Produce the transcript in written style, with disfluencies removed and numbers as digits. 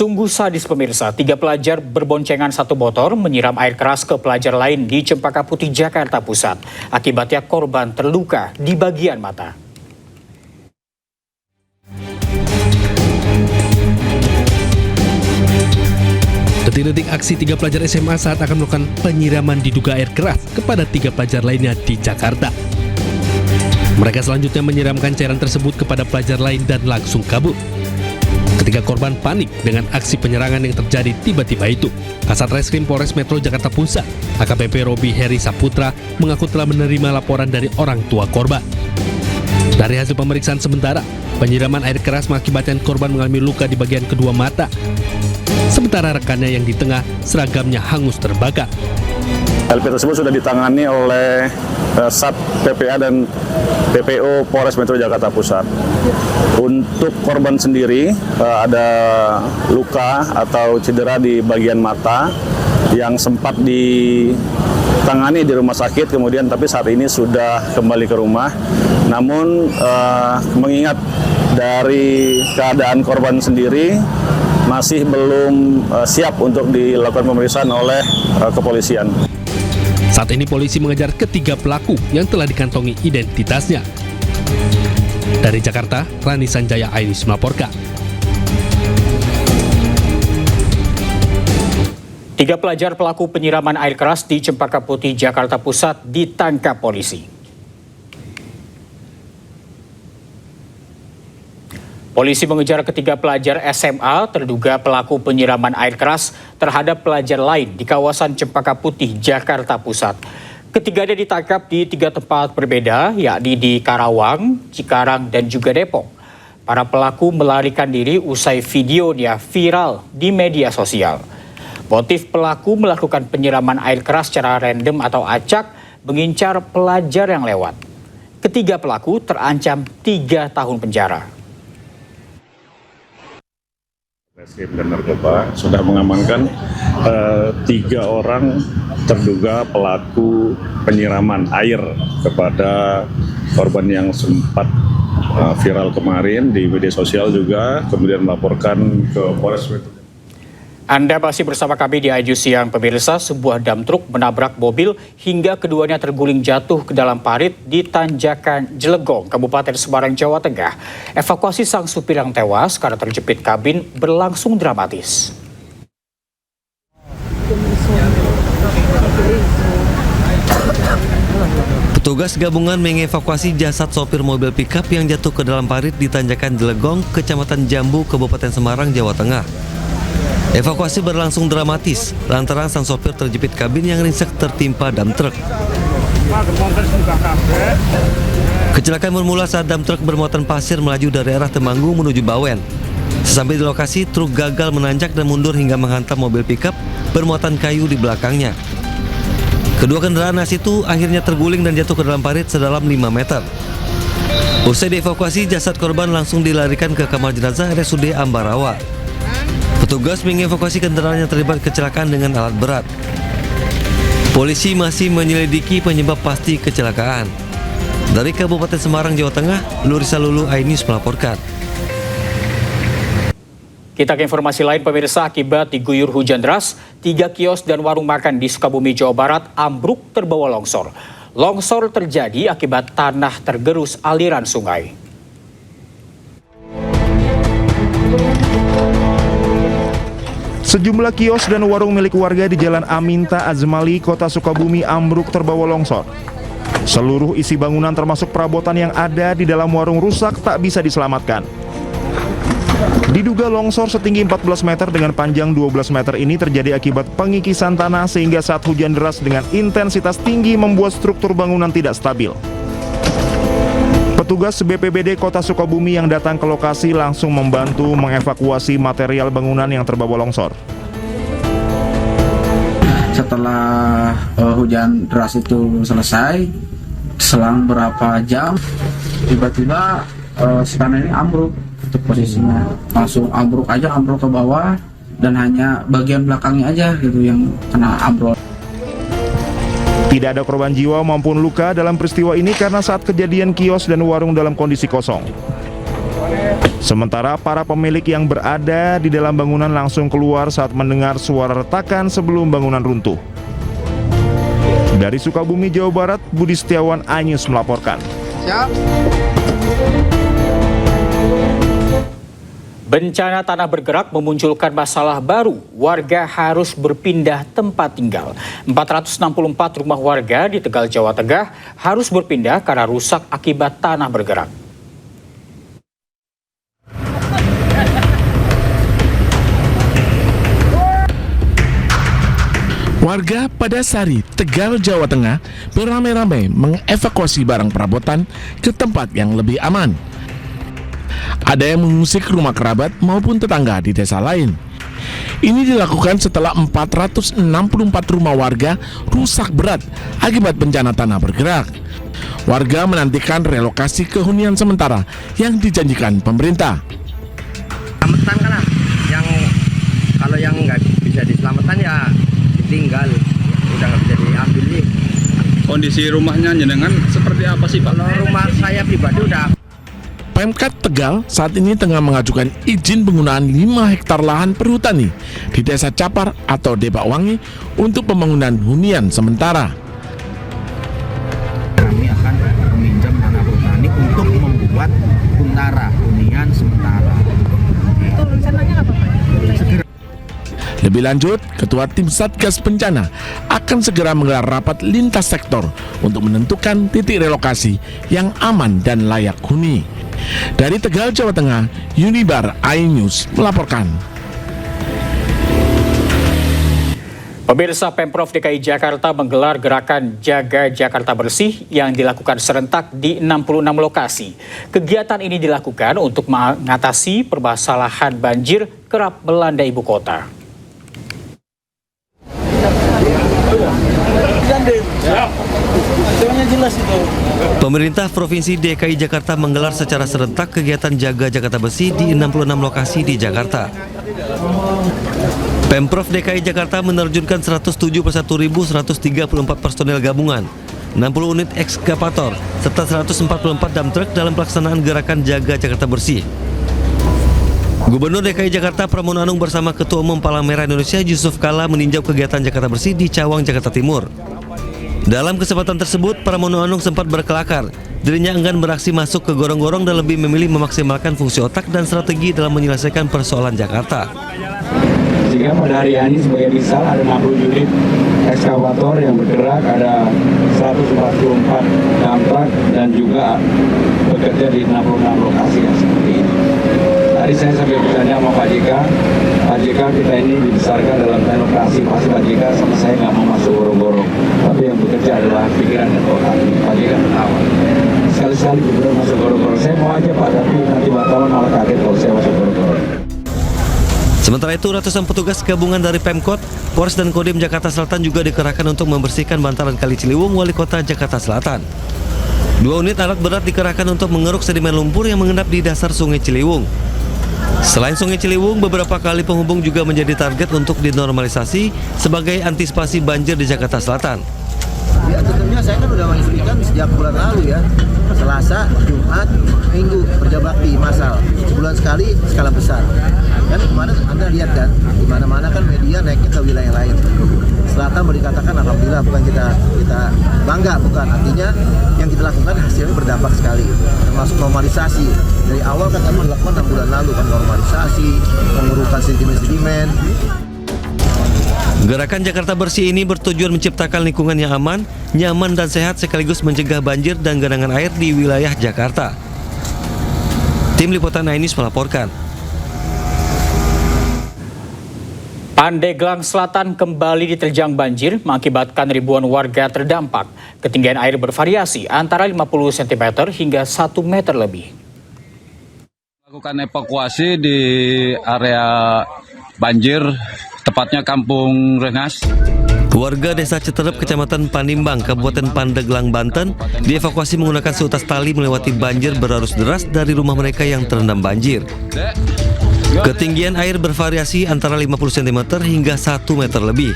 Sungguh sadis pemirsa, 3 pelajar berboncengan satu motor menyiram air keras ke pelajar lain di Cempaka Putih, Jakarta Pusat. Akibatnya korban terluka di bagian mata. Detik-detik aksi 3 pelajar SMA saat akan melakukan penyiraman diduga air keras kepada 3 pelajar lainnya di Jakarta. Mereka selanjutnya menyiramkan cairan tersebut kepada pelajar lain dan langsung kabur. Ketika korban panik dengan aksi penyerangan yang terjadi tiba-tiba itu, Kasat Reskrim Polres Metro Jakarta Pusat, AKBP Robi Heri Saputra, mengaku telah menerima laporan dari orang tua korban. Dari hasil pemeriksaan sementara, penyiraman air keras mengakibatkan korban mengalami luka di bagian kedua mata. Sementara rekannya yang di tengah, seragamnya hangus terbakar. LP tersebut sudah ditangani oleh Sat PPA dan PPO Polres Metro Jakarta Pusat. Untuk korban sendiri ada luka atau cedera di bagian mata yang sempat ditangani di rumah sakit, kemudian tapi saat ini sudah kembali ke rumah. Namun mengingat dari keadaan korban sendiri masih belum siap untuk dilakukan pemeriksaan oleh kepolisian. Saat ini polisi mengejar ketiga pelaku yang telah dikantongi identitasnya. Dari Jakarta, Rani Sanjaya Ainis melaporkan. 3 pelajar pelaku penyiraman air keras di Cempaka Putih, Jakarta Pusat ditangkap polisi. Polisi mengejar ketiga pelajar SMA terduga pelaku penyiraman air keras terhadap pelajar lain di kawasan Cempaka Putih, Jakarta Pusat. Ketiganya ditangkap di 3 tempat berbeda, yakni di Karawang, Cikarang, dan juga Depok. Para pelaku melarikan diri usai videonya viral di media sosial. Motif pelaku melakukan penyiraman air keras secara random atau acak mengincar pelajar yang lewat. Ketiga pelaku terancam 3 tahun penjara. Reskrim dan Narkoba sudah mengamankan 3 orang terduga pelaku penyiraman air kepada korban yang sempat viral kemarin di media sosial juga, kemudian melaporkan ke Polres Metro. Anda masih bersama kami di Aju Siang pemirsa. Sebuah dam truk menabrak mobil hingga keduanya terguling jatuh ke dalam parit di Tanjakan Jelegong, Kabupaten Semarang, Jawa Tengah. Evakuasi sang supir yang tewas karena terjepit kabin berlangsung dramatis. Petugas gabungan mengevakuasi jasad sopir mobil pickup yang jatuh ke dalam parit di Tanjakan Jelegong, Kecamatan Jambu, Kabupaten Semarang, Jawa Tengah. Evakuasi berlangsung dramatis lantaran sang sopir terjepit kabin yang ringsek tertimpa dam truk. Kecelakaan bermula saat dam truk bermuatan pasir melaju dari arah Temanggung menuju Bawen. Sesampai di lokasi, truk gagal menanjak dan mundur hingga menghantam mobil pickup bermuatan kayu di belakangnya. Kedua kendaraan nas itu akhirnya terguling dan jatuh ke dalam parit sedalam 5 meter. Usai dievakuasi, jasad korban langsung dilarikan ke kamar jenazah RSUD Ambarawa. Petugas mengevakuasi kendaraan yang terlibat kecelakaan dengan alat berat. Polisi masih menyelidiki penyebab pasti kecelakaan. Dari Kabupaten Semarang, Jawa Tengah, Lurisa Lulu Ainis melaporkan. Kita ke informasi lain pemirsa, akibat diguyur hujan deras, 3 kios dan warung makan di Sukabumi, Jawa Barat ambruk terbawa longsor. Longsor terjadi akibat tanah tergerus aliran sungai. Sejumlah kios dan warung milik warga di Jalan Aminta Azmali, Kota Sukabumi ambruk terbawa longsor. Seluruh isi bangunan termasuk perabotan yang ada di dalam warung rusak tak bisa diselamatkan. Diduga longsor setinggi 14 meter dengan panjang 12 meter ini terjadi akibat pengikisan tanah sehingga saat hujan deras dengan intensitas tinggi membuat struktur bangunan tidak stabil. Petugas BPBD Kota Sukabumi yang datang ke lokasi langsung membantu mengevakuasi material bangunan yang terbawa longsor. Setelah hujan deras itu selesai, selang berapa jam, tiba-tiba tanah ini ambruk untuk posisinya. Langsung ambruk ke bawah dan hanya bagian belakangnya aja gitu yang kena ambrol. Tidak ada korban jiwa maupun luka dalam peristiwa ini karena saat kejadian kios dan warung dalam kondisi kosong. Sementara para pemilik yang berada di dalam bangunan langsung keluar saat mendengar suara retakan sebelum bangunan runtuh. Dari Sukabumi, Jawa Barat, Budi Setiawan, iNews melaporkan. Bencana tanah bergerak memunculkan masalah baru. Warga harus berpindah tempat tinggal. 464 rumah warga di Tegal, Jawa Tengah harus berpindah karena rusak akibat tanah bergerak. Warga pada Sari, Tegal, Jawa Tengah beramai-ramai mengevakuasi barang perabotan ke tempat yang lebih aman. Ada yang mengungsi ke rumah kerabat maupun tetangga di desa lain. Ini dilakukan setelah 464 rumah warga rusak berat akibat bencana tanah bergerak. Warga menantikan relokasi ke hunian sementara yang dijanjikan pemerintah. Selamatan kan, kalau yang nggak bisa diselamatkan ya tinggal, udah nggak bisa diambil nih. Kondisi rumahnya jenengan seperti apa sih Pak? Kalau rumah saya pribadi udah. Pemkab Tegal saat ini tengah mengajukan izin penggunaan 5 hektar lahan perhutani di Desa Capar atau Debak Wangi untuk pembangunan hunian sementara. Kami akan meminjam tanah perhutani untuk membuat huntara hunian sementara. Itu rencananya apa Pak? Segera. Lebih lanjut, Ketua Tim Satgas Bencana akan segera menggelar rapat lintas sektor untuk menentukan titik relokasi yang aman dan layak huni. Dari Tegal, Jawa Tengah, Unibar iNews melaporkan. Pemirsa, Pemprov DKI Jakarta menggelar gerakan Jaga Jakarta Bersih yang dilakukan serentak di 66 lokasi. Kegiatan ini dilakukan untuk mengatasi permasalahan banjir kerap melanda ibu kota. Pemerintah Provinsi DKI Jakarta menggelar secara serentak kegiatan Jaga Jakarta Bersih di 66 lokasi di Jakarta. Pemprov DKI Jakarta menerjunkan 171.134 personel gabungan, 60 unit ekskavator, serta 144 dump truck dalam pelaksanaan gerakan Jaga Jakarta Bersih. Gubernur DKI Jakarta Pramono Anung bersama Ketua Umum Palang Merah Indonesia Yusuf Kala meninjau kegiatan Jakarta Bersih di Cawang, Jakarta Timur. Dalam kesempatan tersebut, Pramono Anung sempat berkelakar. Dirinya enggan beraksi masuk ke gorong-gorong dan lebih memilih memaksimalkan fungsi otak dan strategi dalam menyelesaikan persoalan Jakarta. Sehingga pada hari ini sebagai misal ada 60 unit ekskavator yang bergerak, ada 144 dump truck dan juga bekerja di 66 lokasi yang seperti ini. Tadi saya sampai bertanya sama Pak JK kita ini dibesarkan dalam teknokrasi, pasti Pak JK sama saya nggak mau masuk gorong-gorong, tapi yang bekerja adalah pikiran dan otak. Pak JK ketawa. Sekali-sekali gubernur masuk gorong-gorong, saya mau aja Pak, tapi nanti wartawan malah kaget kalau saya masuk gorong-gorong. Sementara itu, ratusan petugas gabungan dari Pemkot, Polres dan Kodim Jakarta Selatan juga dikerahkan untuk membersihkan bantaran Kali Ciliwung, Wali Kota Jakarta Selatan. 2 unit alat berat dikerahkan untuk mengeruk sedimen lumpur yang mengendap di dasar Sungai Ciliwung. Selain Sungai Ciliwung, beberapa kali penghubung juga menjadi target untuk dinormalisasi sebagai antisipasi banjir di Jakarta Selatan. Ya, tentunya saya kan udah menginstruksikan sejak bulan lalu ya, Selasa, Jumat, Minggu kerja bakti massal, sebulan sekali skala besar. Kan kemarin Anda lihat kan, di mana-mana kan media naiknya ke wilayah lain. Selatan mau dikatakan alhamdulillah, bukan kita bangga, bukan, artinya yang kita lakukan hasilnya berdampak sekali, termasuk normalisasi. Dari awal kan kami melakukan 6 bulan lalu kan normalisasi, mengurukan sedimen-sedimen. Gerakan Jakarta Bersih ini bertujuan menciptakan lingkungan yang aman, nyaman dan sehat sekaligus mencegah banjir dan genangan air di wilayah Jakarta. Tim Liputan iNews melaporkan. Pandeglang Selatan kembali diterjang banjir mengakibatkan ribuan warga terdampak. Ketinggian air bervariasi antara 50 cm hingga 1 meter lebih. Lakukan evakuasi di area banjir, tepatnya Kampung Rengas. Warga Desa Citerep, Kecamatan Panimbang, Kabupaten Pandeglang, Banten, dievakuasi menggunakan seutas tali melewati banjir berarus deras dari rumah mereka yang terendam banjir. Ketinggian air bervariasi antara 50 cm hingga 1 meter lebih.